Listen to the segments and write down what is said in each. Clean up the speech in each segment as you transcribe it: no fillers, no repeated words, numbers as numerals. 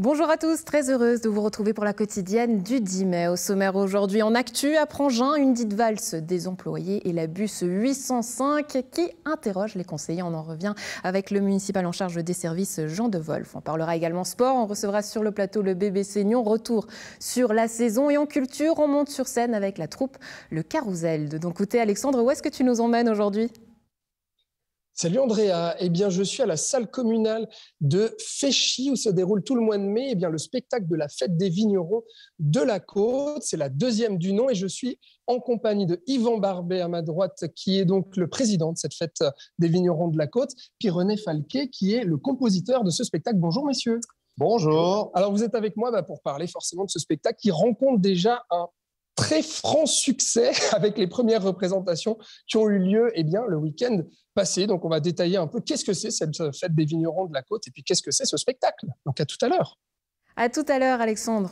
Bonjour à tous, très heureuse de vous retrouver pour la quotidienne du 10 mai. Au sommaire aujourd'hui, en actu, à Prangin, une dite valse des employés et la bus 805 qui interroge les conseillers. On en revient avec le municipal en charge des services, Jean de Wolf. On parlera également sport, on recevra sur le plateau le BBC Nyon, retour sur la saison. Et en culture, on monte sur scène avec la troupe Le Carousel. De ton côté, Alexandre, où est-ce que tu nous emmènes aujourd'hui ? Salut Andrea, je suis à la salle communale de Féchy où se déroule tout le mois de mai le spectacle de la fête des vignerons de la Côte. C'est la deuxième du nom et je suis en compagnie de Yvan Barbet à ma droite qui est donc le président de cette fête des vignerons de la Côte, puis René Falquet qui est le compositeur de ce spectacle. Bonjour messieurs. Bonjour. Alors vous êtes avec moi pour parler forcément de ce spectacle qui rencontre déjà un très franc succès avec les premières représentations qui ont eu lieu le week-end passé. Donc, on va détailler un peu qu'est-ce que c'est cette fête des vignerons de la Côte et puis qu'est-ce que c'est ce spectacle. Donc, à tout à l'heure. À tout à l'heure, Alexandre.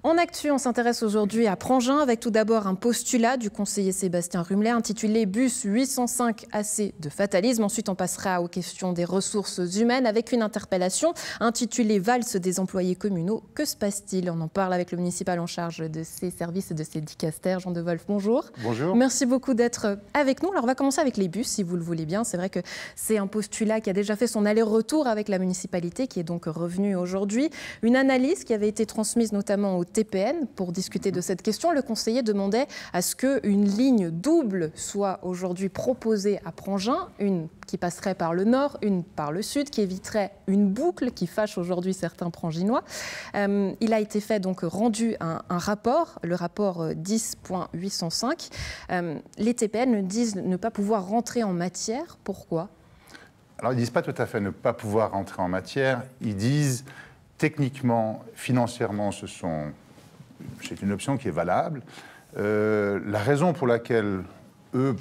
En actu, on s'intéresse aujourd'hui à Prangin avec tout d'abord un postulat du conseiller Sébastien Rumlet intitulé « Bus 805 assez de fatalisme ». Ensuite, on passera aux questions des ressources humaines avec une interpellation intitulée « Valse des employés communaux ». Que se passe-t-il? On en parle avec le municipal en charge de ces services et de ces dicastères, Jean de Wolf. Bonjour. Bonjour. Merci beaucoup d'être avec nous. Alors, on va commencer avec les bus, si vous le voulez bien. C'est vrai que c'est un postulat qui a déjà fait son aller-retour avec la municipalité, qui est donc revenu aujourd'hui. Une analyse qui avait été transmise notamment au TPN pour discuter de cette question. Le conseiller demandait à ce qu'une ligne double soit aujourd'hui proposée à Prangin, une qui passerait par le nord, une par le sud, qui éviterait une boucle qui fâche aujourd'hui certains Pranginois. Il a été fait donc rendu un rapport, le rapport 10.805. Les TPN disent ne pas pouvoir rentrer en matière. Pourquoi ? Alors, ils ne disent pas tout à fait ne pas pouvoir rentrer en matière. Ils disent techniquement, financièrement, c'est une option qui est valable. La raison pour laquelle eux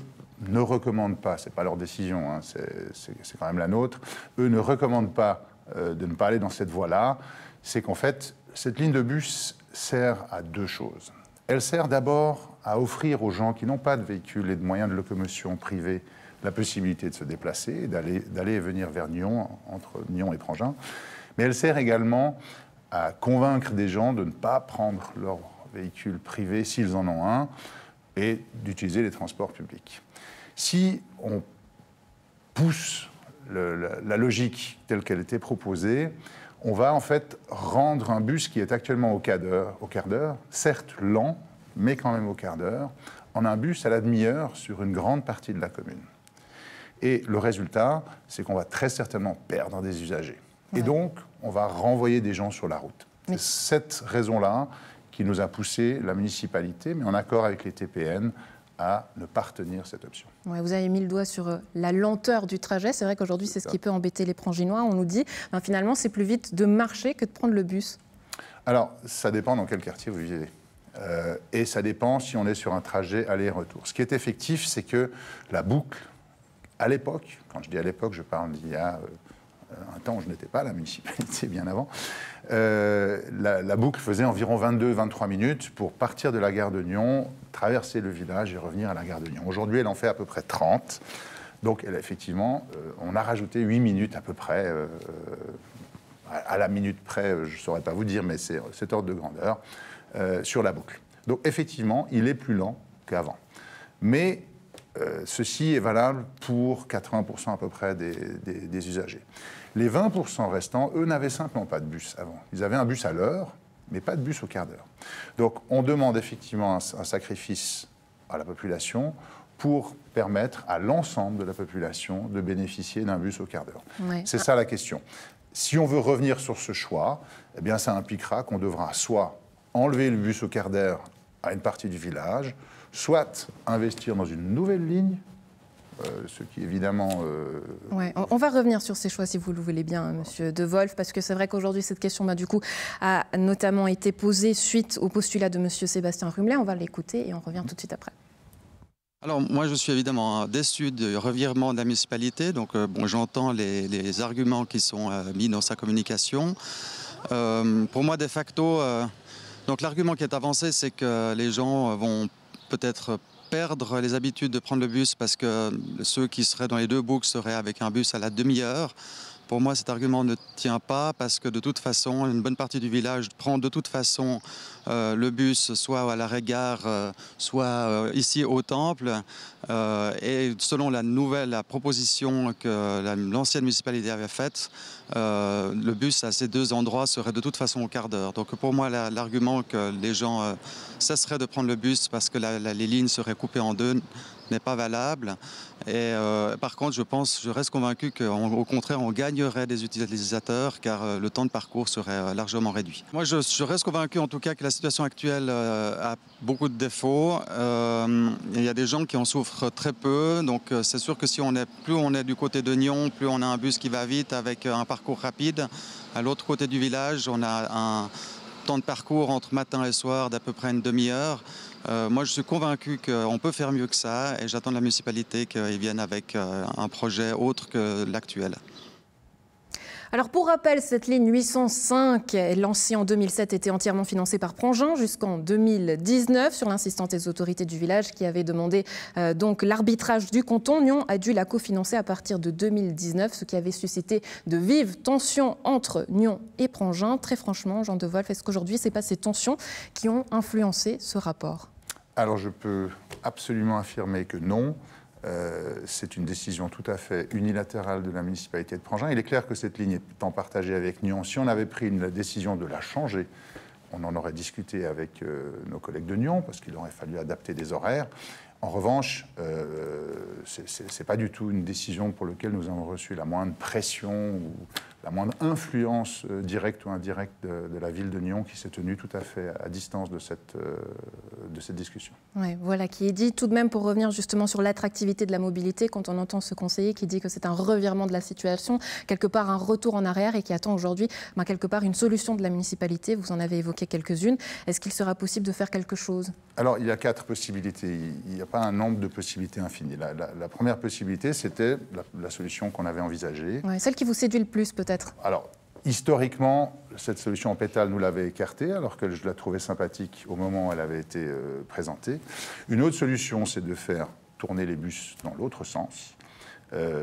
ne recommandent pas, ce n'est pas leur décision, hein, c'est quand même la nôtre, eux ne recommandent pas de ne pas aller dans cette voie-là, c'est qu'en fait, cette ligne de bus sert à deux choses. Elle sert d'abord à offrir aux gens qui n'ont pas de véhicule et de moyens de locomotion privés la possibilité de se déplacer, d'aller et venir vers Nyon, entre Nyon et Prangin. Mais elle sert également à convaincre des gens de ne pas prendre leur véhicule privé s'ils en ont un et d'utiliser les transports publics. Si on pousse la logique telle qu'elle était proposée, on va en fait rendre un bus qui est actuellement au quart d'heure, certes lent, mais quand même au quart d'heure, en un bus à la demi-heure sur une grande partie de la commune. Et le résultat, c'est qu'on va très certainement perdre des usagers. Et donc, on va renvoyer des gens sur la route. C'est cette raison-là qui nous a poussé la municipalité, mais en accord avec les TPN, à ne pas retenir cette option. Ouais, vous avez mis le doigt sur la lenteur du trajet. C'est vrai qu'aujourd'hui, c'est ce qui peut embêter les Pranginois. On nous dit, finalement, c'est plus vite de marcher que de prendre le bus. Alors, ça dépend dans quel quartier vous vivez. Et ça dépend si on est sur un trajet aller-retour. Ce qui est effectif, c'est que la boucle, à l'époque, quand je dis à l'époque, je parle d'il y a un temps où je n'étais pas à la municipalité, bien avant, la boucle faisait environ 22-23 minutes pour partir de la gare de Nyon, traverser le village et revenir à la gare de Nyon. Aujourd'hui, elle en fait à peu près 30. Donc, effectivement, on a rajouté 8 minutes à peu près, à la minute près, je ne saurais pas vous dire, mais c'est cet ordre de grandeur, sur la boucle. Donc, effectivement, il est plus lent qu'avant. Mais ceci est valable pour 80% à peu près des usagers. Les 20% restants, eux, n'avaient simplement pas de bus avant. Ils avaient un bus à l'heure, mais pas de bus au quart d'heure. Donc, on demande effectivement un sacrifice à la population pour permettre à l'ensemble de la population de bénéficier d'un bus au quart d'heure. Ouais. C'est ça la question. Si on veut revenir sur ce choix, eh bien, ça impliquera qu'on devra soit enlever le bus au quart d'heure à une partie du village, soit investir dans une nouvelle ligne, ce qui évidemment... Ouais, on va revenir sur ces choix, si vous le voulez bien, Monsieur De Wolf, parce que c'est vrai qu'aujourd'hui, cette question, du coup, a notamment été posée suite au postulat de Monsieur Sébastien Rumlet. On va l'écouter et on revient tout de suite après. Alors, moi, je suis évidemment déçu du revirement de la municipalité. Donc, j'entends les arguments qui sont mis dans sa communication. Pour moi, de facto, donc l'argument qui est avancé, c'est que les gens vont peut-être perdre les habitudes de prendre le bus parce que ceux qui seraient dans les deux boucles seraient avec un bus à la demi-heure. Pour moi, cet argument ne tient pas parce que de toute façon, une bonne partie du village prend de toute façon le bus soit à l'arrêt gare, soit ici au temple. Et selon la proposition que l'ancienne municipalité avait faite, le bus à ces deux endroits serait de toute façon au quart d'heure. Donc pour moi, l'argument que les gens cesseraient de prendre le bus parce que les lignes seraient coupées en deux n'est pas valable. Et par contre, je reste convaincu qu'au contraire, on gagnerait des utilisateurs car le temps de parcours serait largement réduit. Moi, je reste convaincu en tout cas que la situation actuelle a beaucoup de défauts. Il y a des gens qui en souffrent très peu. Donc c'est sûr que plus on est du côté de Nyon, plus on a un bus qui va vite avec un parcours rapide. À l'autre côté du village, on a un temps de parcours entre matin et soir d'à peu près une demi-heure. Moi, je suis convaincu qu'on peut faire mieux que ça et j'attends de la municipalité qu'ils viennent avec un projet autre que l'actuel. Alors pour rappel, cette ligne 805, lancée en 2007, était entièrement financée par Prangin jusqu'en 2019 sur l'insistance des autorités du village qui avaient demandé donc l'arbitrage du canton. Nyon a dû la cofinancer à partir de 2019, ce qui avait suscité de vives tensions entre Nyon et Prangin. Très franchement, Jean de Wolf, est-ce qu'aujourd'hui, ce n'est pas ces tensions qui ont influencé ce rapport? Alors je peux absolument affirmer que non. C'est une décision tout à fait unilatérale de la municipalité de Prangin. Il est clair que cette ligne étant partagée avec Nyon, si on avait pris la décision de la changer, on en aurait discuté avec nos collègues de Nyon, parce qu'il aurait fallu adapter des horaires. En revanche, ce n'est pas du tout une décision pour laquelle nous avons reçu la moindre pression ou la moindre influence directe ou indirecte de la ville de Nyon qui s'est tenue tout à fait à distance de cette discussion. Oui, voilà qui est dit. Tout de même, pour revenir justement sur l'attractivité de la mobilité, quand on entend ce conseiller qui dit que c'est un revirement de la situation, quelque part un retour en arrière et qui attend aujourd'hui quelque part une solution de la municipalité, vous en avez évoqué quelques-unes. Est-ce qu'il sera possible de faire quelque chose? Alors, il y a 4 possibilités. Il n'y a pas un nombre de possibilités infinies. La première possibilité, c'était la solution qu'on avait envisagée. Ouais, celle qui vous séduit le plus, peut-être? Alors, historiquement, cette solution en pétale nous l'avait écartée, alors que je la trouvais sympathique au moment où elle avait été présentée. Une autre solution, c'est de faire tourner les bus dans l'autre sens.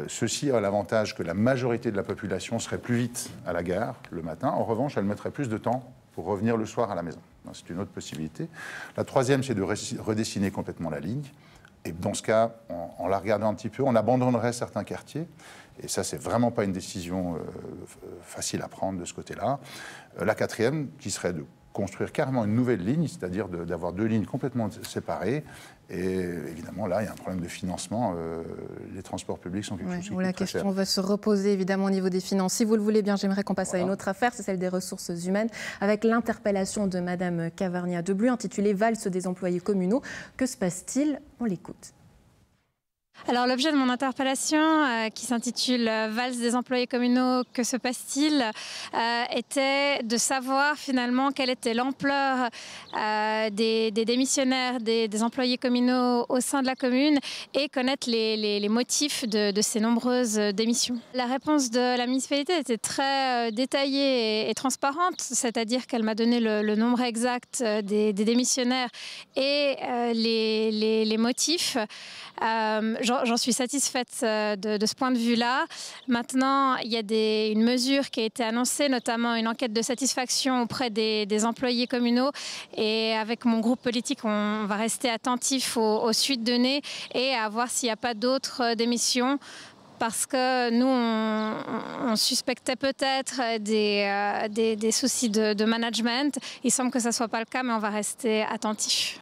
Ceci a l'avantage que la majorité de la population serait plus vite à la gare le matin. En revanche, elle mettrait plus de temps pour revenir le soir à la maison. C'est une autre possibilité. La troisième, c'est de redessiner complètement la ligne. Et dans ce cas, en la regardant un petit peu, on abandonnerait certains quartiers. Et ça, c'est vraiment pas une décision facile à prendre de ce côté-là. La quatrième, qui serait de construire carrément une nouvelle ligne, c'est-à-dire d'avoir 2 lignes complètement séparées. Et évidemment, là, il y a un problème de financement. Les transports publics sont quelque chose qui coûte la très question cher. va se reposer évidemment au niveau des finances. Si vous le voulez bien, j'aimerais qu'on passe à une autre affaire, c'est celle des ressources humaines, avec l'interpellation de Madame Cavarnia Deblu, intitulée « Valse des employés communaux ». Que se passe-t-il? On l'écoute. Alors l'objet de mon interpellation, qui s'intitule « Valse des employés communaux, que se passe-t-il ?», était de savoir finalement quelle était l'ampleur des démissionnaires, des employés communaux au sein de la commune et connaître les motifs de ces nombreuses démissions. La réponse de la municipalité était très détaillée et transparente, c'est-à-dire qu'elle m'a donné le nombre exact des démissionnaires et les motifs. J'en suis satisfaite de ce point de vue-là. Maintenant, il y a une mesure qui a été annoncée, notamment une enquête de satisfaction auprès des employés communaux. Et avec mon groupe politique, on va rester attentif aux suites données et à voir s'il n'y a pas d'autres démissions. Parce que nous, on suspectait peut-être des soucis de management. Il semble que ça ne soit pas le cas, mais on va rester attentif.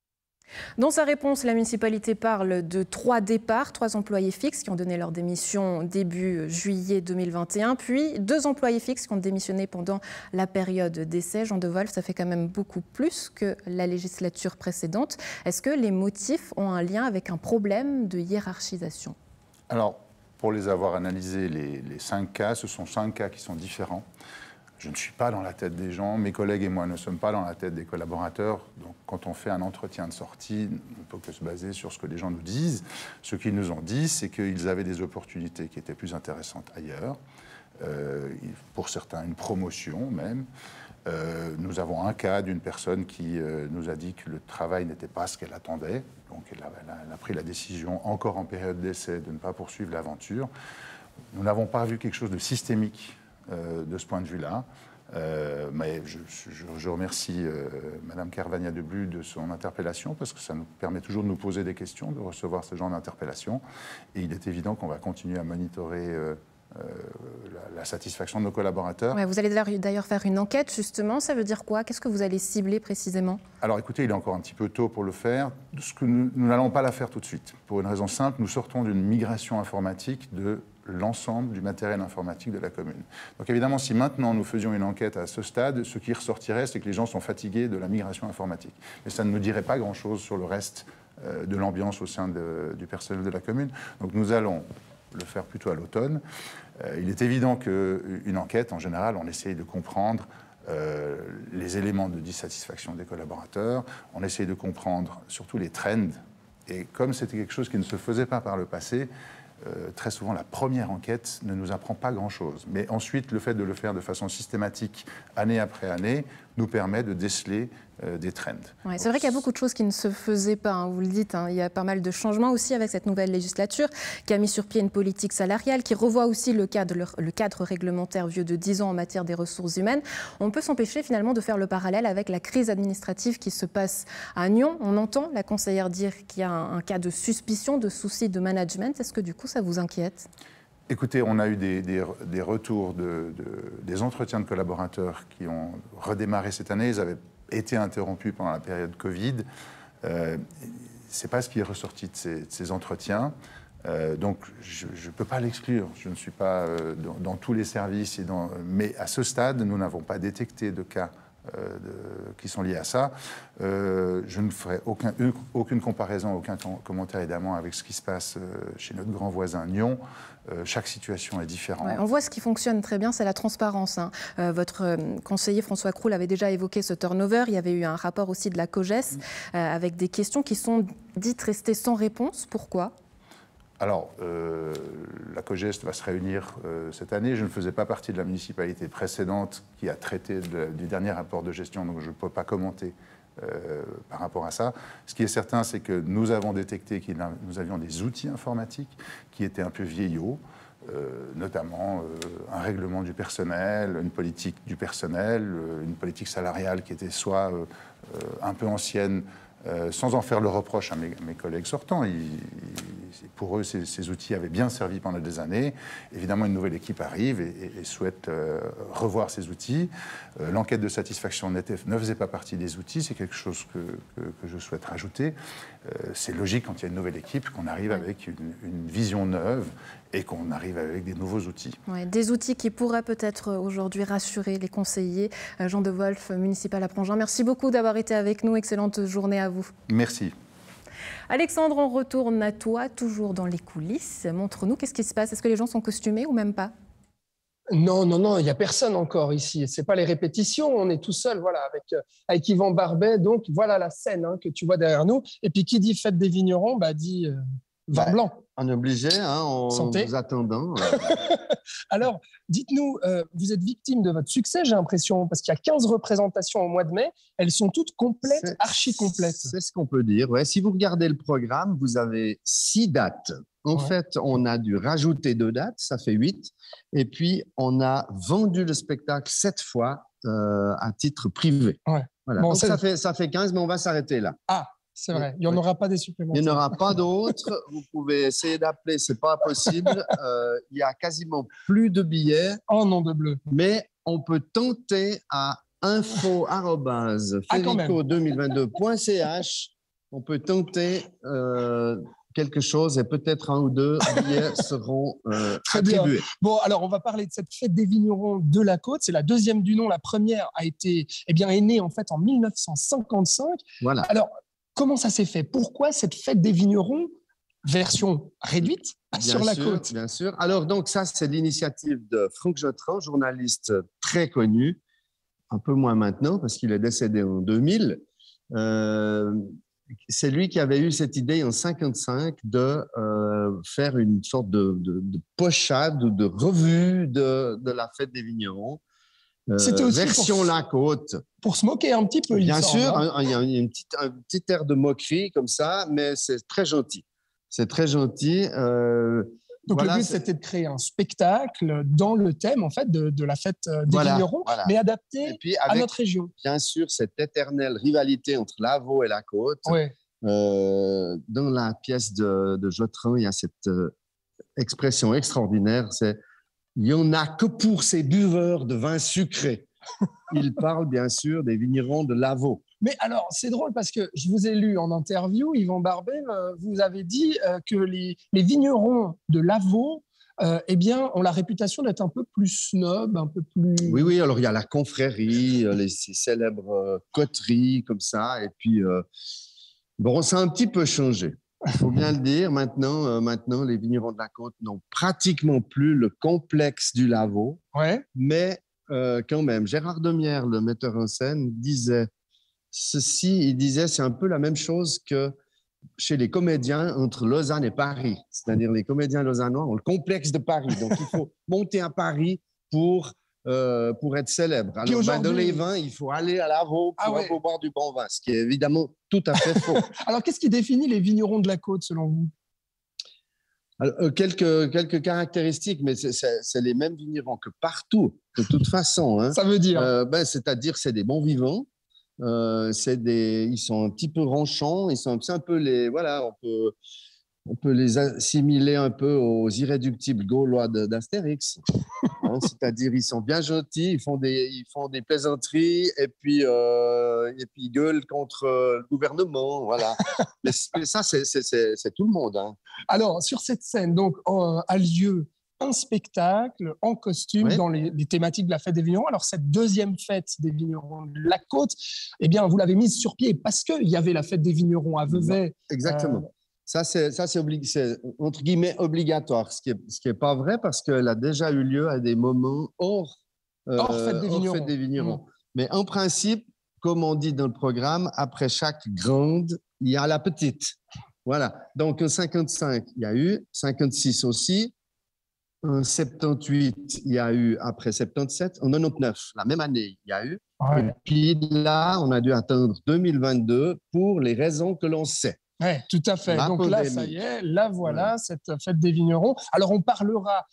Dans sa réponse, la municipalité parle de 3 départs, 3 employés fixes qui ont donné leur démission début juillet 2021, puis 2 employés fixes qui ont démissionné pendant la période d'essai. Jean de Wolf, ça fait quand même beaucoup plus que la législature précédente. Est-ce que les motifs ont un lien avec un problème de hiérarchisation? Alors, pour les avoir analysés, les 5 cas, ce sont 5 cas qui sont différents. Je ne suis pas dans la tête des gens, mes collègues et moi ne sommes pas dans la tête des collaborateurs. Donc, quand on fait un entretien de sortie, on ne peut que se baser sur ce que les gens nous disent. Ce qu'ils nous ont dit, c'est qu'ils avaient des opportunités qui étaient plus intéressantes ailleurs. Pour certains, une promotion même. Nous avons un cas d'une personne qui nous a dit que le travail n'était pas ce qu'elle attendait. Donc, elle a pris la décision, encore en période d'essai, de ne pas poursuivre l'aventure. Nous n'avons pas vu quelque chose de systémique de ce point de vue-là. Mais je remercie Mme Carvagna-Deblu de son interpellation parce que ça nous permet toujours de nous poser des questions, de recevoir ce genre d'interpellation. Et il est évident qu'on va continuer à monitorer la satisfaction de nos collaborateurs. Ouais, vous allez d'ailleurs faire une enquête, justement. Ça veut dire quoi? Qu'est-ce que vous allez cibler précisément? Alors écoutez, il est encore un petit peu tôt pour le faire. Nous n'allons pas la faire tout de suite. Pour une raison simple, nous sortons d'une migration informatique de l'ensemble du matériel informatique de la commune. Donc évidemment, si maintenant nous faisions une enquête à ce stade, ce qui ressortirait, c'est que les gens sont fatigués de la migration informatique. Mais ça ne nous dirait pas grand-chose sur le reste de l'ambiance au sein du personnel de la commune. Donc nous allons le faire plutôt à l'automne. Il est évident qu'une enquête, en général, on essaye de comprendre les éléments de dissatisfaction des collaborateurs, on essaye de comprendre surtout les trends. Et comme c'était quelque chose qui ne se faisait pas par le passé, très souvent, la première enquête ne nous apprend pas grand-chose. Mais ensuite, le fait de le faire de façon systématique, année après année, nous permet de déceler des trends. Ouais, c'est vrai qu'il y a beaucoup de choses qui ne se faisaient pas, hein, vous le dites. Hein. Il y a pas mal de changements aussi avec cette nouvelle législature qui a mis sur pied une politique salariale, qui revoit aussi le cadre réglementaire vieux de 10 ans en matière des ressources humaines. On peut s'empêcher finalement de faire le parallèle avec la crise administrative qui se passe à Nyon. On entend la conseillère dire qu'il y a un cas de suspicion, de soucis de management. Est-ce que du coup ça vous inquiète ? Écoutez, on a eu des retours, des entretiens de collaborateurs qui ont redémarré cette année. Ils avaient été interrompus pendant la période Covid. Ce n'est pas ce qui est ressorti de ces entretiens. Donc, je ne peux pas l'exclure. Je ne suis pas dans tous les services. Mais à ce stade, nous n'avons pas détecté de cas qui sont liés à ça. Je ne ferai aucune comparaison, aucun commentaire évidemment avec ce qui se passe chez notre grand voisin Nyon. Chaque situation est différente. Ouais, on voit ce qui fonctionne très bien, c'est la transparence. Hein. Votre conseiller François Croul avait déjà évoqué ce turnover. Il y avait eu un rapport aussi de la COGES avec des questions qui sont dites restées sans réponse. Pourquoi ? Alors, la COGES va se réunir cette année. Je ne faisais pas partie de la municipalité précédente qui a traité du dernier rapport de gestion, donc je ne peux pas commenter par rapport à ça. Ce qui est certain, c'est que nous avons détecté que nous avions des outils informatiques qui étaient un peu vieillots, notamment un règlement du personnel, une politique du personnel, une politique salariale qui était soit un peu ancienne, sans en faire le reproche à mes collègues sortants. Pour eux, ces outils avaient bien servi pendant des années. Évidemment, une nouvelle équipe arrive et souhaite revoir ces outils. L'enquête de satisfaction ne faisait pas partie des outils. C'est quelque chose que je souhaite rajouter. C'est logique, quand il y a une nouvelle équipe, qu'on arrive avec une vision neuve et qu'on arrive avec des nouveaux outils. Ouais, des outils qui pourraient peut-être aujourd'hui rassurer les conseillers. Jean De Wolf, municipal à Prangin, merci beaucoup d'avoir été avec nous. Excellente journée à vous. Merci. Alexandre, on retourne à toi, toujours dans les coulisses. Montre-nous, qu'est-ce qui se passe? Est-ce que les gens sont costumés ou même pas? Non, il n'y a personne encore ici. Ce n'est pas les répétitions, on est tout seul, voilà, avec Yvan Barbet. Donc, voilà la scène que tu vois derrière nous. Et puis, qui dit fête des vignerons, dit vin blanc. On est obligé, en vous attendant. Alors, dites-nous, vous êtes victime de votre succès, j'ai l'impression, parce qu'il y a 15 représentations au mois de mai. Elles sont toutes complètes, archi-complètes. C'est ce qu'on peut dire. Ouais. Si vous regardez le programme, vous avez 6 dates. En fait, on a dû rajouter 2 dates, ça fait 8. Et puis, on a vendu le spectacle 7 fois à titre privé. Ouais. Voilà. Bon, donc, ça fait 15, mais on va s'arrêter là. Ah, c'est vrai. Il n'y en aura pas des supplémentaires. Il n'y en aura pas d'autres. Vous pouvez essayer d'appeler, ce n'est pas possible. Il y a quasiment plus de billets. Oh, nom de bleu. Mais on peut tenter à info@ferico2022.ch. On peut tenter quelque chose et peut-être 1 ou 2 billets seront attribués. Bon, alors on va parler de cette fête des vignerons de la Côte. C'est la deuxième du nom. La première est née en fait en 1955. Voilà. Alors, comment ça s'est fait? Pourquoi cette fête des vignerons, version réduite, sur la Côte? Bien sûr. Alors, donc, ça, c'est l'initiative de Franck Jotran, journaliste très connu, un peu moins maintenant, parce qu'il est décédé en 2000. C'est lui qui avait eu cette idée en 1955 de faire une sorte de pochade ou de revue de la fête des vignerons. C'était aussi version la Côte. Pour se moquer un petit peu. Bien sûr, il y a un petit air de moquerie comme ça, mais c'est très gentil. C'est très gentil. Donc Voilà, le but, c'était de créer un spectacle dans le thème en fait de la fête des vignerons, mais adapté et puis à notre région. Bien sûr, cette éternelle rivalité entre l'Avaux et la côte. Ouais. Dans la pièce de Jotrin, il y a cette expression extraordinaire, c'est « il n'y en a que pour ces buveurs de vin sucré ». Il parle bien sûr des vignerons de l'Avaux. Mais alors, c'est drôle parce que je vous ai lu en interview, Yvan Barbet, vous avez dit que les vignerons de l'Avaux eh bien, ont la réputation d'être un peu plus snob, un peu plus... Oui, alors il y a la confrérie, ces célèbres coteries comme ça, et puis bon, ça a un petit peu changé. Il faut bien le dire, maintenant les vignerons de la côte n'ont pratiquement plus le complexe du Lavaux, mais quand même, Gérard Demière, le metteur en scène, disait ceci, il disait c'est un peu la même chose que chez les comédiens entre Lausanne et Paris. C'est-à-dire les comédiens lausannois ont le complexe de Paris. Donc, il faut monter à Paris pour être célèbre. Alors, dans les vins, il faut aller à l'Avaux pour boire du bon vin, ce qui est évidemment tout à fait faux. Alors, qu'est-ce qui définit les vignerons de la côte, selon vous? Alors, quelques caractéristiques, mais c'est les mêmes vignerons que partout, de toute façon. Hein. Ça veut dire c'est-à-dire c'est des bons vivants. Ils sont un petit peu ronchons, ils sont un peu on peut les assimiler un peu aux irréductibles gaulois d'Astérix. Hein, c'est-à-dire ils sont bien gentils, ils font des plaisanteries et puis ils gueulent contre le gouvernement, voilà. mais ça c'est tout le monde. Hein. Alors sur cette scène donc a lieu un spectacle en costume dans les thématiques de la fête des vignerons. Alors, cette deuxième fête des vignerons de la côte, eh bien, vous l'avez mise sur pied parce qu'il y avait la fête des vignerons à Vevey. Exactement. Ça, c'est entre guillemets obligatoire, ce qui est pas vrai parce qu'elle a déjà eu lieu à des moments hors fête des vignerons. Mais en principe, comme on dit dans le programme, après chaque grande, il y a la petite. Voilà. Donc, en 55, il y a eu, 56 aussi. En 78, il y a eu, après 77, en 99, la même année, il y a eu. Et puis là, on a dû attendre 2022 pour les raisons que l'on sait. Oui, tout à fait. Donc là, ça y est, là voilà, cette fête des vignerons. Alors, on parlera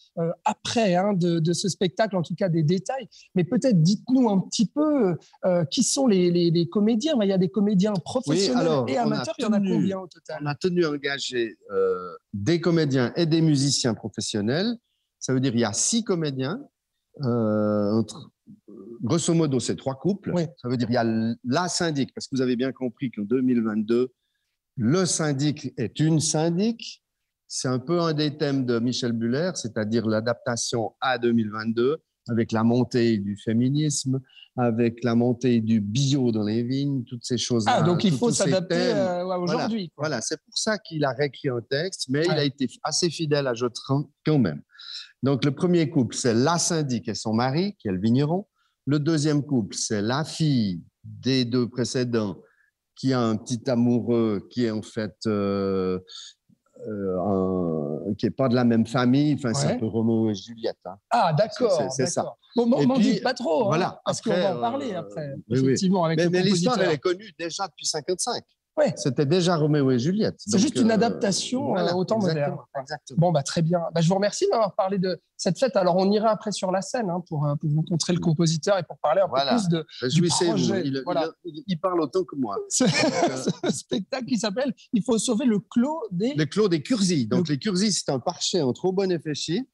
après de ce spectacle, en tout cas des détails, mais peut-être dites-nous un petit peu qui sont les comédiens. Il y a des comédiens professionnels et amateurs, il y en a combien au total? On a tenu à engager des comédiens et des musiciens professionnels. Ça veut dire qu'il y a 6 comédiens, grosso modo, c'est 3 couples. Ça veut dire qu'il y a la syndic, parce que vous avez bien compris qu'en 2022, le syndic est une syndic. C'est un peu un des thèmes de Michel Buller, c'est-à-dire l'adaptation à 2022, avec la montée du féminisme, avec la montée du bio dans les vignes, toutes ces choses-là. Ah, donc il faut s'adapter aujourd'hui. Voilà, c'est pour ça qu'il a réécrit un texte, mais il a été assez fidèle à Jotrin quand même. Donc, le premier couple, c'est la syndic et son mari, qui est le vigneron. Le deuxième couple, c'est la fille des 2 précédents, qui a un petit amoureux qui est en fait qui n'est pas de la même famille. Enfin, c'est un peu Roméo et Juliette. Hein. Ah, d'accord. C'est ça. Bon, m'en dites pas trop, voilà, parce qu'on va en parler après. Effectivement, avec mais l'histoire, elle est connue déjà depuis 1955. C'était déjà Roméo et Juliette. C'est juste une adaptation au temps moderne. Exactement. Bon, très bien. Je vous remercie d'avoir parlé de cette fête. Alors, on ira après sur la scène pour vous montrer le compositeur et pour parler un peu plus du projet. Il parle autant que moi. C'est un spectacle qui s'appelle « Il faut sauver le clos des... » Le clos des Curzes. Donc, les Curzes, c'est un parcher entre Aubonne et Féchy.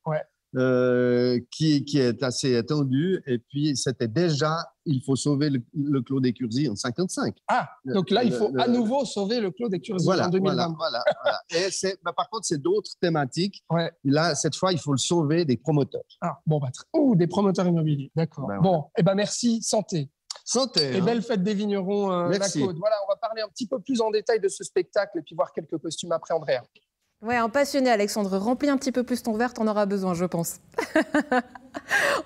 Qui est assez étendu. Et puis, c'était déjà, il faut sauver le clos des Curzes en 55. Ah, donc là, il faut à nouveau sauver le clos des Curzes en 2020. Voilà. Et par contre, c'est d'autres thématiques. Là, cette fois, il faut le sauver des promoteurs. Ah, bon, des promoteurs immobiliers. D'accord. Bon, merci. Santé. Santé. Et belle fête des vignerons la côte. Voilà, on va parler un petit peu plus en détail de ce spectacle et puis voir quelques costumes après, Andrea. Ouais, un passionné, Alexandre. Remplis un petit peu plus ton verre, t'en auras besoin, je pense.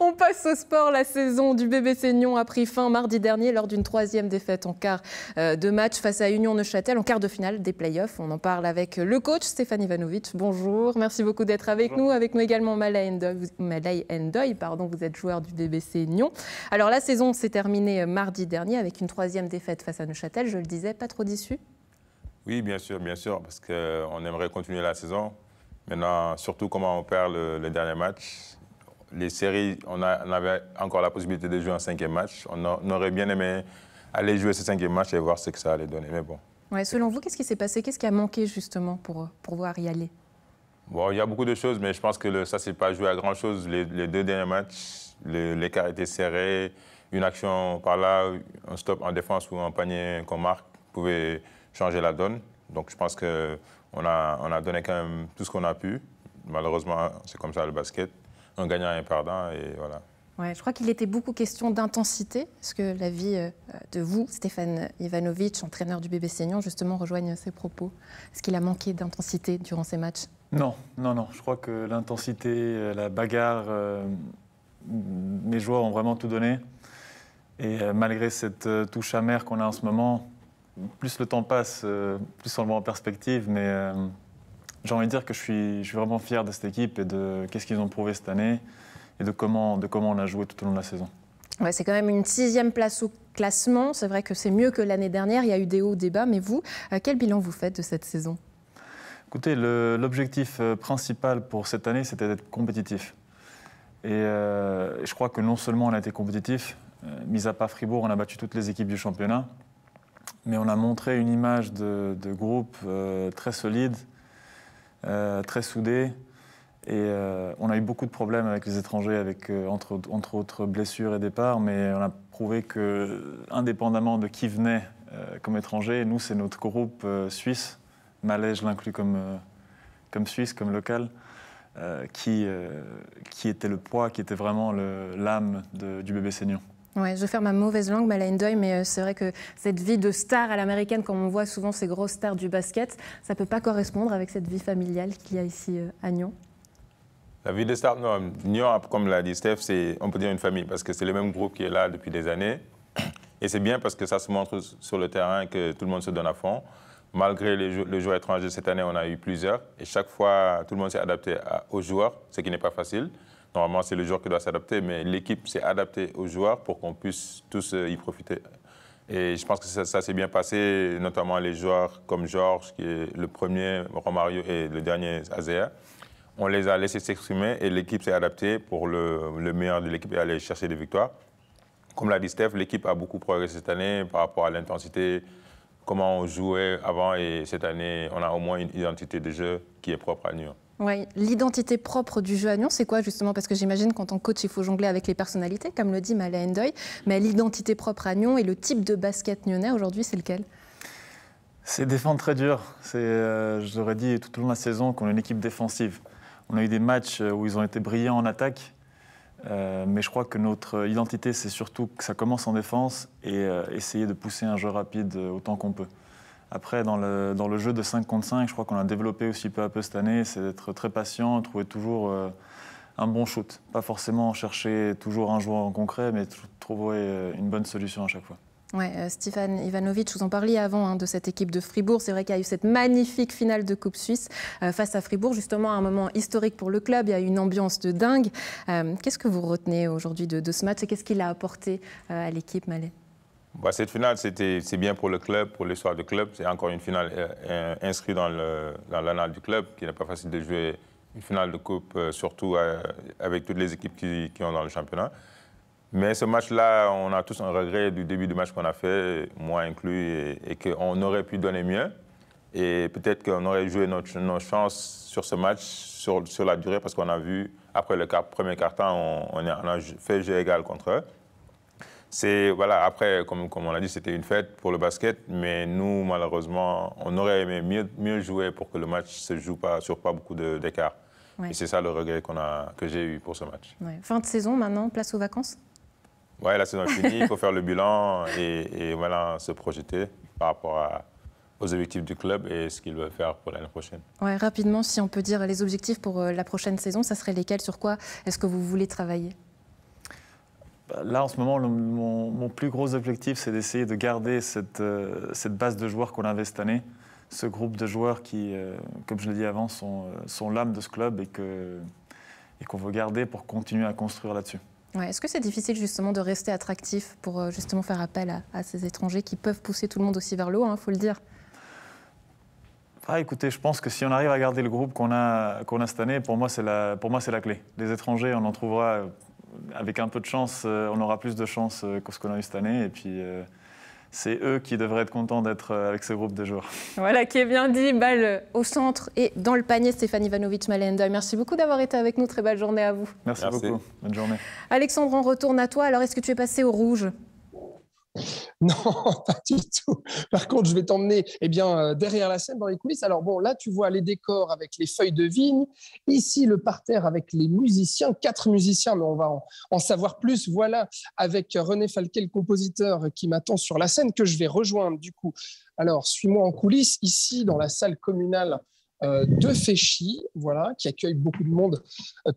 On passe au sport. La saison du BBC Nyon a pris fin mardi dernier lors d'une 3e défaite en quart de match face à Union Neuchâtel en quart de finale des playoffs. On en parle avec le coach Stéphane Ivanovic. Bonjour, merci beaucoup d'être avec nous. Avec nous également Malay Ndoye, vous êtes joueur du BBC Nyon. Alors la saison s'est terminée mardi dernier avec une 3e défaite face à Neuchâtel. Je le disais, pas trop déçu? Oui, bien sûr, parce qu'on aimerait continuer la saison. Maintenant, surtout comment on perd le dernier match. Les séries, on avait encore la possibilité de jouer un 5e match. On aurait bien aimé aller jouer ce 5e match et voir ce que ça allait donner, mais bon. Ouais, selon vous, qu'est-ce qui s'est passé? Qu'est-ce qui a manqué justement pour pouvoir y aller? Bon, il y a beaucoup de choses, mais je pense que ça ne s'est pas joué à grand-chose. Les 2 derniers matchs, l'écart était serré. Une action par là, un stop en défense ou un panier qu'on marque pouvait changer la donne. Donc je pense qu'on a donné quand même tout ce qu'on a pu. Malheureusement, c'est comme ça le basket. Un gagnant et un perdant, et voilà. Ouais, je crois qu'il était beaucoup question d'intensité. Est-ce que l'avis de vous, Stéphane Ivanovic, entraîneur du bébé Seignan, justement, rejoigne ces propos? Est-ce qu'il a manqué d'intensité durant ces matchs? Non. Je crois que l'intensité, la bagarre, mes joueurs ont vraiment tout donné. Et malgré cette touche amère qu'on a en ce moment, plus le temps passe, plus on le voit en perspective. Mais j'ai envie de dire que je suis vraiment fier de cette équipe et de qu'est-ce qu'ils ont prouvé cette année et de comment on a joué tout au long de la saison. Ouais, c'est quand même une 6e place au classement. C'est vrai que c'est mieux que l'année dernière. Il y a eu des hauts, des bas. Mais vous, quel bilan vous faites de cette saison? Écoutez, l'objectif principal pour cette année, c'était d'être compétitif. Et je crois que non seulement on a été compétitif, mis à part Fribourg, on a battu toutes les équipes du championnat, mais on a montré une image de groupe très solide, très soudé. Et on a eu beaucoup de problèmes avec les étrangers, avec entre autres blessures et départs, mais on a prouvé que, indépendamment de qui venait comme étranger, nous c'est notre groupe suisse, Malais je l'inclus comme suisse, comme local, qui était le poids, qui était vraiment l'âme du bébé Seignan. Ouais, je vais faire ma mauvaise langue, Mala Ndoye, mais c'est vrai que cette vie de star à l'américaine, comme on voit souvent ces grosses stars du basket, ça ne peut pas correspondre avec cette vie familiale qu'il y a ici à Nyon. La vie de star, non. Nyon, comme l'a dit Steph, on peut dire une famille, parce que c'est le même groupe qui est là depuis des années. Et c'est bien parce que ça se montre sur le terrain que tout le monde se donne à fond. Malgré les joueurs étrangers, cette année, on a eu plusieurs. Et chaque fois, tout le monde s'est adapté aux joueurs, ce qui n'est pas facile. Normalement, c'est le joueur qui doit s'adapter, mais l'équipe s'est adaptée aux joueurs pour qu'on puisse tous y profiter. Et je pense que ça s'est bien passé, notamment les joueurs comme Georges, qui est le premier, Romario et le dernier, Azea. On les a laissés s'exprimer et l'équipe s'est adaptée pour le meilleur de l'équipe et aller chercher des victoires. Comme l'a dit Steph, l'équipe a beaucoup progressé cette année par rapport à l'intensité, comment on jouait avant, et cette année, on a au moins une identité de jeu qui est propre à Nyon. Oui, l'identité propre du jeu à Nyon, c'est quoi justement? Parce que j'imagine qu'en tant que coach, il faut jongler avec les personnalités, comme le dit Mala Ndoye. Mais l'identité propre à Nyon et le type de basket nyonnais aujourd'hui, c'est lequel? C'est défendre très dur. Je l'aurais dit tout au long de la saison qu'on est une équipe défensive. On a eu des matchs où ils ont été brillants en attaque. Mais je crois que notre identité, c'est surtout que ça commence en défense et essayer de pousser un jeu rapide autant qu'on peut. Après, dans le jeu de 5 contre 5, je crois qu'on a développé aussi peu à peu cette année, c'est d'être très patient, trouver toujours un bon shoot. Pas forcément chercher toujours un joueur en concret, mais trouver une bonne solution à chaque fois. Ouais, Stéphane Ivanovic, vous en parliez avant de cette équipe de Fribourg. C'est vrai qu'il y a eu cette magnifique finale de Coupe Suisse face à Fribourg, justement un moment historique pour le club. Il y a eu une ambiance de dingue. Qu'est-ce que vous retenez aujourd'hui de ce match et qu'est-ce qu'il a apporté à l'équipe, Malais? Cette finale, c'est bien pour le club, pour l'histoire du club. C'est encore une finale inscrite dans l'annale du club, qui n'est pas facile de jouer une finale de coupe, surtout avec toutes les équipes qui ont dans le championnat. Mais ce match-là, on a tous un regret du début du match qu'on a fait, moi inclus, et qu'on aurait pu donner mieux. Et peut-être qu'on aurait joué nos chances sur ce match, sur la durée, parce qu'on a vu, après le premier quart-temps, on a fait jeu égal contre eux. Voilà, après, comme on l'a dit, c'était une fête pour le basket, mais nous, malheureusement, on aurait aimé mieux jouer pour que le match ne se joue pas sur pas beaucoup d'écart. Ouais. Et c'est ça le regret que j'ai eu pour ce match. Ouais. Fin de saison maintenant, place aux vacances? Oui, la saison est finie, il faut faire le bilan et voilà, se projeter par rapport aux objectifs du club et ce qu'il veut faire pour l'année prochaine. Ouais, rapidement, si on peut dire les objectifs pour la prochaine saison, ça serait lesquels? Sur quoi est-ce que vous voulez travailler? Là, en ce moment, mon plus gros objectif, c'est d'essayer de garder cette base de joueurs qu'on avait cette année. Ce groupe de joueurs qui, comme je l'ai dit avant, sont l'âme de ce club et qu'on veut garder pour continuer à construire là-dessus. Ouais, est-ce que c'est difficile justement de rester attractif pour justement faire appel à ces étrangers qui peuvent pousser tout le monde aussi vers le haut, faut le dire? Écoutez, je pense que si on arrive à garder le groupe qu'on a cette année, pour moi, c'est la clé. Les étrangers, on en trouvera, avec un peu de chance, on aura plus de chance que ce qu'on a eu cette année. Et puis, c'est eux qui devraient être contents d'être avec ce groupe de joueurs. Voilà qui est bien dit. Balle au centre et dans le panier, Stéphane Ivanovic-Malendoy. Merci beaucoup d'avoir été avec nous. Très belle journée à vous. Merci beaucoup. Bonne journée. Alexandre, on retourne à toi. Alors, est-ce que tu es passé au rouge ? Non, pas du tout. Par contre, je vais t'emmener derrière la scène, dans les coulisses. Alors bon, là, tu vois les décors avec les feuilles de vigne. Ici, le parterre avec les musiciens, 4 musiciens, mais on va en savoir plus. Voilà, avec René Falquet, le compositeur, qui m'attend sur la scène, que je vais rejoindre du coup. Alors, suis-moi en coulisses, ici, dans la salle communale de Féchy, voilà, qui accueille beaucoup de monde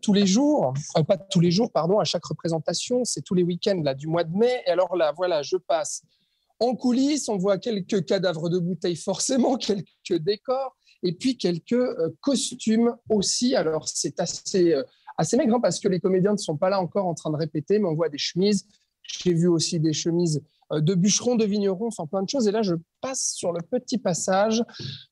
tous les jours, pas tous les jours, pardon, à chaque représentation, c'est tous les week-ends là, du mois de mai. Et alors là, voilà, je passe en coulisses, on voit quelques cadavres de bouteilles forcément, quelques décors, et puis quelques costumes aussi. Alors c'est assez maigre, hein, parce que les comédiens ne sont pas là encore en train de répéter, mais on voit des chemises. J'ai vu aussi des chemises de bûcherons, de vignerons, enfin plein de choses. Et là, je passe sur le petit passage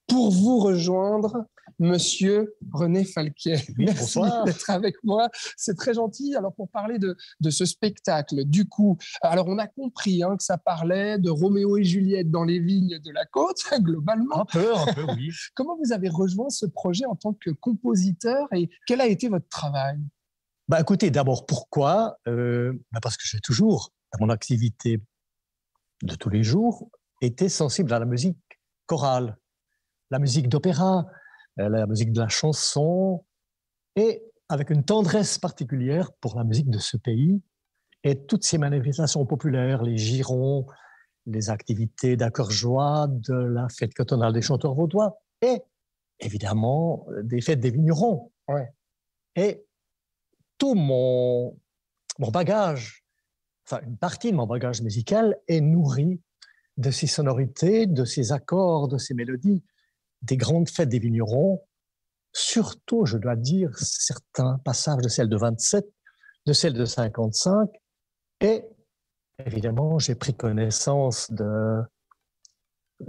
pour vous rejoindre, monsieur René Falquet. Oui, merci d'être avec moi. C'est très gentil. Alors, pour parler de ce spectacle, du coup, alors on a compris que ça parlait de Roméo et Juliette dans les vignes de la côte, globalement. Un peu, oui. Comment vous avez rejoint ce projet en tant que compositeur et quel a été votre travail ? Écoutez, d'abord, pourquoi ? Parce que j'ai toujours, dans mon activité de tous les jours, été sensible à la musique chorale, la musique d'opéra, la musique de la chanson, et avec une tendresse particulière pour la musique de ce pays et toutes ces manifestations populaires, les girons, les activités d'accueil-joie, de la fête cantonale des chanteurs vaudois, et évidemment des fêtes des vignerons. Ouais. Et tout mon bagage, enfin une partie de mon bagage musical est nourri de ces sonorités, de ces accords, de ces mélodies, des grandes fêtes des vignerons, surtout, je dois dire, certains passages de celle de 27, de celle de 55, et évidemment, j'ai pris connaissance de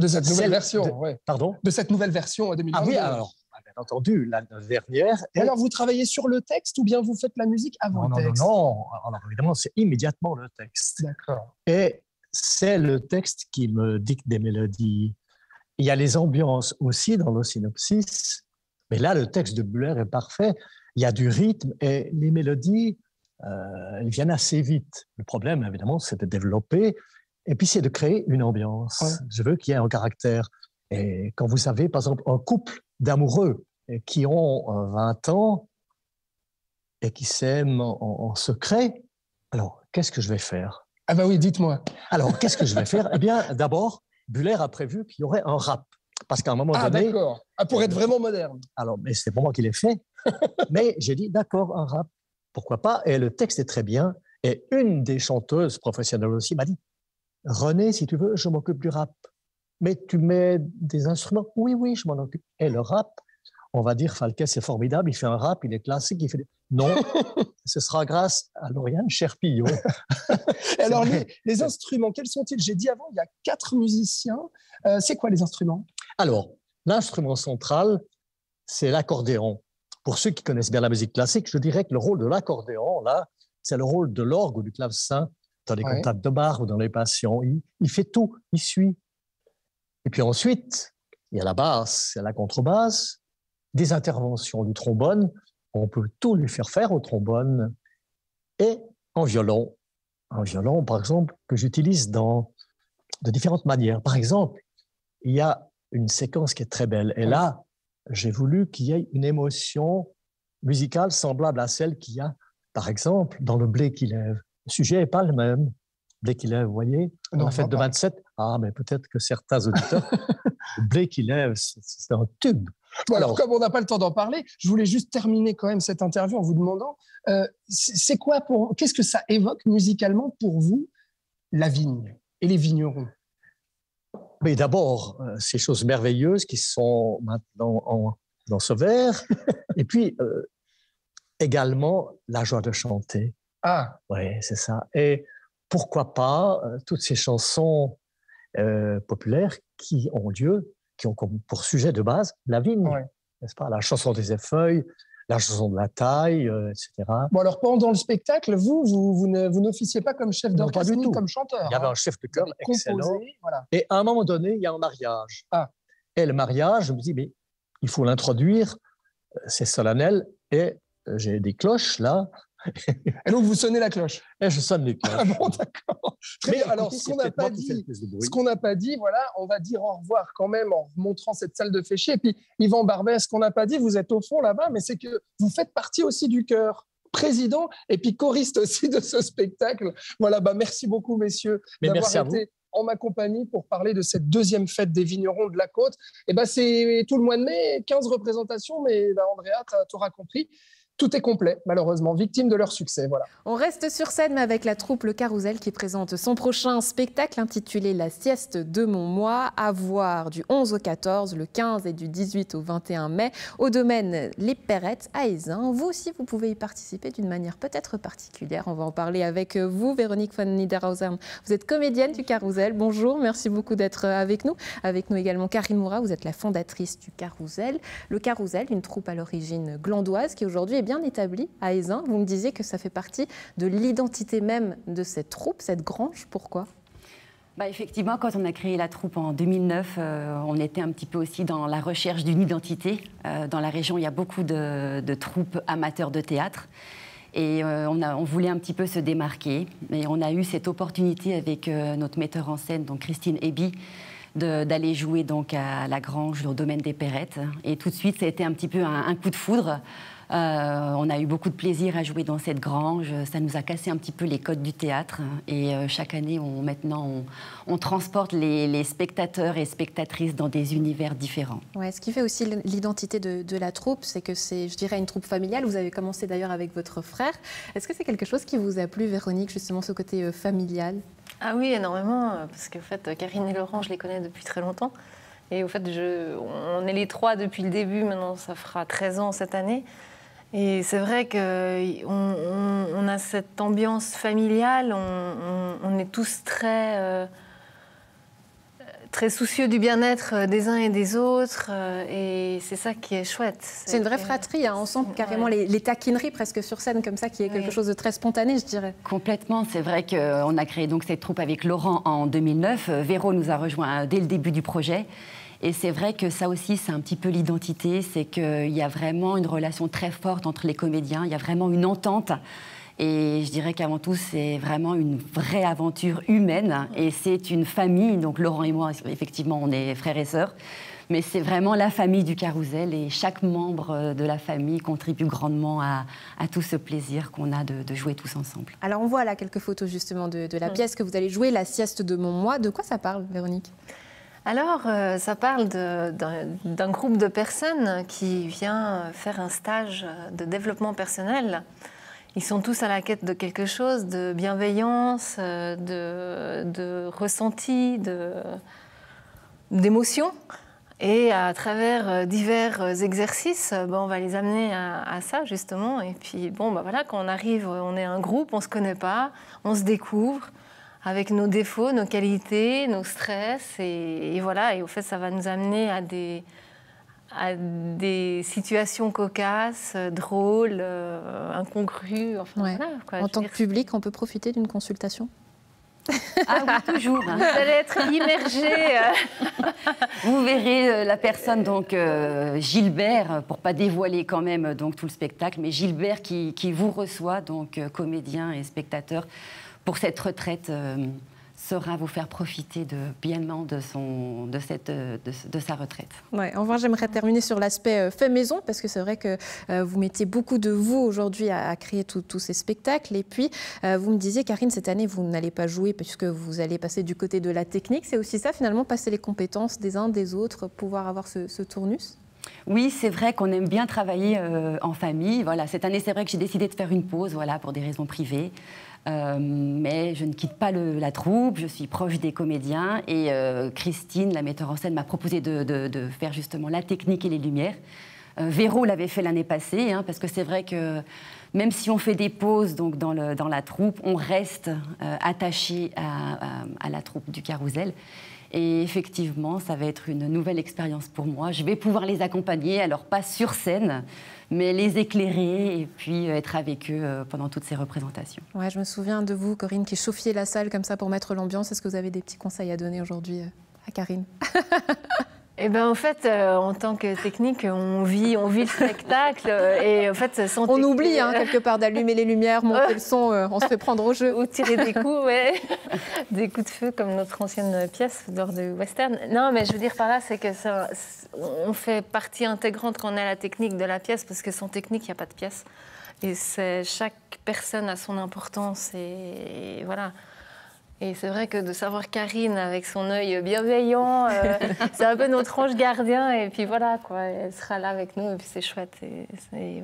cette nouvelle version. Ouais. Pardon ? De cette nouvelle version en 2022. Ah oui, alors, bien entendu, la dernière. Et alors, vous travaillez sur le texte ou bien vous faites la musique avant le texte ? Non. Alors, évidemment, c'est immédiatement le texte. D'accord. Et c'est le texte qui me dicte des mélodies. Il y a les ambiances aussi dans le synopsis, mais là, le texte de Buller est parfait. Il y a du rythme et les mélodies, elles viennent assez vite. Le problème, évidemment, c'est de développer et puis c'est de créer une ambiance. Ouais. Je veux qu'il y ait un caractère. Et quand vous avez, par exemple, un couple d'amoureux qui ont 20 ans et qui s'aiment en secret, alors, qu'est-ce que je vais faire ? Ah oui, dites-moi. Alors, qu'est-ce que je vais faire ? Eh bien, d'abord, Buller a prévu qu'il y aurait un rap. Parce qu'à un moment donné... d'accord. Pour être vraiment moderne. Alors, mais c'est pour moi qui l'ai fait. Mais j'ai dit, d'accord, un rap, pourquoi pas ? Et le texte est très bien. Et une des chanteuses professionnelles aussi m'a dit, René, si tu veux, je m'occupe du rap. Mais tu mets des instruments ? Oui, je m'en occupe. Et le rap, on va dire, Falquet, c'est formidable, il fait un rap, il est classique, il fait... Non, ce sera grâce à Lauriane Cherpillon. Alors, les instruments, quels sont-ils ? J'ai dit avant, il y a 4 musiciens. C'est quoi les instruments ? Alors, l'instrument central, c'est l'accordéon. Pour ceux qui connaissent bien la musique classique, je dirais que le rôle de l'accordéon, là, c'est le rôle de l'orgue ou du clavecin dans les cantates de Bach ou dans les passions. Il fait tout, il suit. Et puis ensuite, il y a la basse, il y a la contrebasse, des interventions du trombone. On peut tout lui faire au trombone. Et en violon. Un violon, par exemple, que j'utilise de différentes manières. Par exemple, il y a une séquence qui est très belle. Et là, j'ai voulu qu'il y ait une émotion musicale semblable à celle qu'il y a, par exemple, dans le blé qui lève. Le sujet n'est pas le même. Blé qui lève, vous voyez, la fête de 27. Ah, mais peut-être que certains auditeurs, le blé qui lève, c'est un tube. Bon, alors, comme on n'a pas le temps d'en parler, je voulais juste terminer quand même cette interview en vous demandant, qu'est-ce que ça évoque musicalement pour vous, la vigne et les vignerons ? Mais d'abord, ces choses merveilleuses qui sont maintenant dans ce vers, et puis également la joie de chanter. Ah, oui, c'est ça. Et pourquoi pas toutes ces chansons populaires qui ont lieu qui ont comme pour sujet de base la vigne, n'est-ce pas? La chanson des effeuilles, la chanson de la taille, etc. Bon, alors pendant le spectacle, vous n'officiez pas comme chef d'orchestre ni comme chanteur. Il y avait un chef de chœur excellent. Composé, voilà. Et à un moment donné, il y a un mariage. Ah. Et le mariage, je me dis, mais il faut l'introduire, c'est solennel, et j'ai des cloches là. Et donc vous sonnez la cloche. Et je sonne les cloches. Ah bon, d'accord. Très bien. Alors, ce qu'on n'a pas dit, voilà, on va dire au revoir quand même en montrant cette salle de Féchy. Et puis, Yvan Barbet, ce qu'on n'a pas dit, vous êtes au fond là-bas, mais c'est que vous faites partie aussi du chœur. Président et puis choriste aussi de ce spectacle. Voilà, merci beaucoup, messieurs, d'avoir été en ma compagnie pour parler de cette deuxième fête des vignerons de la Côte. Et c'est tout le mois de mai, 15 représentations, mais Andrea, tu auras compris. Tout est complet, malheureusement, victime de leur succès. Voilà. On reste sur scène, mais avec la troupe Le Carrousel qui présente son prochain spectacle intitulé La sieste de mon mois, à voir du 11 au 14, le 15 et du 18 au 21 mai, au domaine Les Perrettes à Ézin. Vous aussi, vous pouvez y participer d'une manière peut-être particulière. On va en parler avec vous, Véronique von Niederhausen. Vous êtes comédienne du Carrousel. Bonjour, merci beaucoup d'être avec nous. Avec nous également Karine Moura, vous êtes la fondatrice du Carrousel. Le Carrousel, une troupe à l'origine glandoise qui aujourd'hui est bien établie à Ézin. Vous me disiez que ça fait partie de l'identité même de cette troupe, cette grange. Pourquoi ? Effectivement, quand on a créé la troupe en 2009, on était un petit peu aussi dans la recherche d'une identité. Dans la région, il y a beaucoup de troupes amateurs de théâtre. Et on voulait un petit peu se démarquer. Et on a eu cette opportunité avec notre metteur en scène, donc Christine Eby, d'aller jouer donc à la grange au domaine des Perrettes. Et tout de suite, ça a été un petit peu un coup de foudre. On a eu beaucoup de plaisir à jouer dans cette grange. Ça nous a cassé un petit peu les codes du théâtre. Et chaque année, on transporte les spectateurs et spectatrices dans des univers différents. Ouais, ce qui fait aussi l'identité de la troupe, c'est que c'est, je dirais, une troupe familiale. Vous avez commencé d'ailleurs avec votre frère. Est-ce que c'est quelque chose qui vous a plu, Véronique, justement, ce côté familial ? Ah oui, énormément. Parce qu'en fait, Karine et Laurent, je les connais depuis très longtemps. Et au fait, on est les trois depuis le début. Maintenant, ça fera 13 ans cette année. Et c'est vrai qu'on a cette ambiance familiale, on est tous très soucieux du bien-être des uns et des autres, et c'est ça qui est chouette. C'est une vraie fratrie, hein. On sent carrément les taquineries presque sur scène, comme ça, qui est quelque chose de très spontané, je dirais. Complètement, c'est vrai qu'on a créé donc cette troupe avec Laurent en 2009, Véro nous a rejoint dès le début du projet. Et c'est vrai que ça aussi, c'est un petit peu l'identité, c'est qu'il y a vraiment une relation très forte entre les comédiens, il y a vraiment une entente. Et je dirais qu'avant tout, c'est vraiment une vraie aventure humaine. Et c'est une famille, donc Laurent et moi, effectivement, on est frères et sœurs. Mais c'est vraiment la famille du Carrousel et chaque membre de la famille contribue grandement à tout ce plaisir qu'on a de jouer tous ensemble. Alors on voit là quelques photos justement de la pièce que vous allez jouer, La sieste de mon mois. De quoi ça parle, Véronique ? Alors, ça parle d'un groupe de personnes qui vient faire un stage de développement personnel. Ils sont tous à la quête de quelque chose, de bienveillance, de ressenti, d'émotion. Et à travers divers exercices, on va les amener à ça, justement. Et puis, voilà, quand on arrive, on est un groupe, on ne se connaît pas, on se découvre, avec nos défauts, nos qualités, nos stress, et voilà. Et au fait, ça va nous amener à des situations cocasses, drôles, incongrues. Enfin, ouais. Voilà, quoi. En tant que public, on peut profiter d'une consultation ? Ah oui, toujours. Vous allez être immergé. Vous verrez la personne, donc Gilbert, pour pas dévoiler quand même donc tout le spectacle, mais Gilbert qui vous reçoit, donc comédien et spectateur, pour cette retraite, saura vous faire profiter pleinement de sa retraite. Ouais, enfin, j'aimerais terminer sur l'aspect fait maison, parce que c'est vrai que vous mettez beaucoup de vous aujourd'hui à créer tous ces spectacles. Et puis, vous me disiez, Karine, cette année, vous n'allez pas jouer puisque vous allez passer du côté de la technique. C'est aussi ça, finalement, passer les compétences des uns des autres, pouvoir avoir ce tournus ? Oui, c'est vrai qu'on aime bien travailler en famille. Voilà, cette année, c'est vrai que j'ai décidé de faire une pause, voilà, pour des raisons privées. Mais je ne quitte pas la troupe, je suis proche des comédiens et Christine, la metteur en scène, m'a proposé de faire justement la technique et les lumières. Véro l'avait fait l'année passée, hein, parce que c'est vrai que même si on fait des pauses donc, dans la troupe, on reste attaché à la troupe du Carrousel. Et effectivement, ça va être une nouvelle expérience pour moi. Je vais pouvoir les accompagner, alors pas sur scène, mais les éclairer et puis être avec eux pendant toutes ces représentations. Ouais, je me souviens de vous, Corinne, qui chauffiez la salle comme ça pour mettre l'ambiance. Est-ce que vous avez des petits conseils à donner aujourd'hui à Karine? Eh ben, en fait, en tant que technique, on vit le spectacle et en fait, on oublie quelque part d'allumer les lumières, monter le son, on se fait prendre au jeu. Ou tirer des coups, ouais. Des coups de feu comme notre ancienne pièce lors de western. Non, mais je veux dire par là, c'est que on fait partie intégrante quand on a la technique de la pièce, parce que sans technique, il n'y a pas de pièce. Et chaque personne a son importance et voilà. Et c'est vrai que de savoir Karine avec son œil bienveillant, c'est un peu notre ange gardien. Et puis voilà, quoi, elle sera là avec nous et puis c'est chouette. Ouais.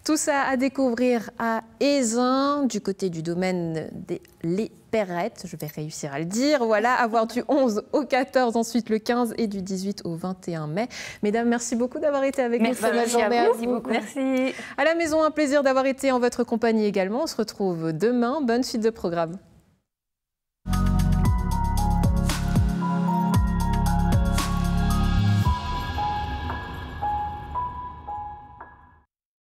Tout ça à découvrir à Ézin, du côté du domaine des Les Perrettes, je vais réussir à le dire. Voilà, à voir du 11 au 14, ensuite le 15 et du 18 au 21 mai. Mesdames, merci beaucoup d'avoir été avec nous cette journée. Merci beaucoup. Merci. À la maison, un plaisir d'avoir été en votre compagnie également. On se retrouve demain. Bonne suite de programme.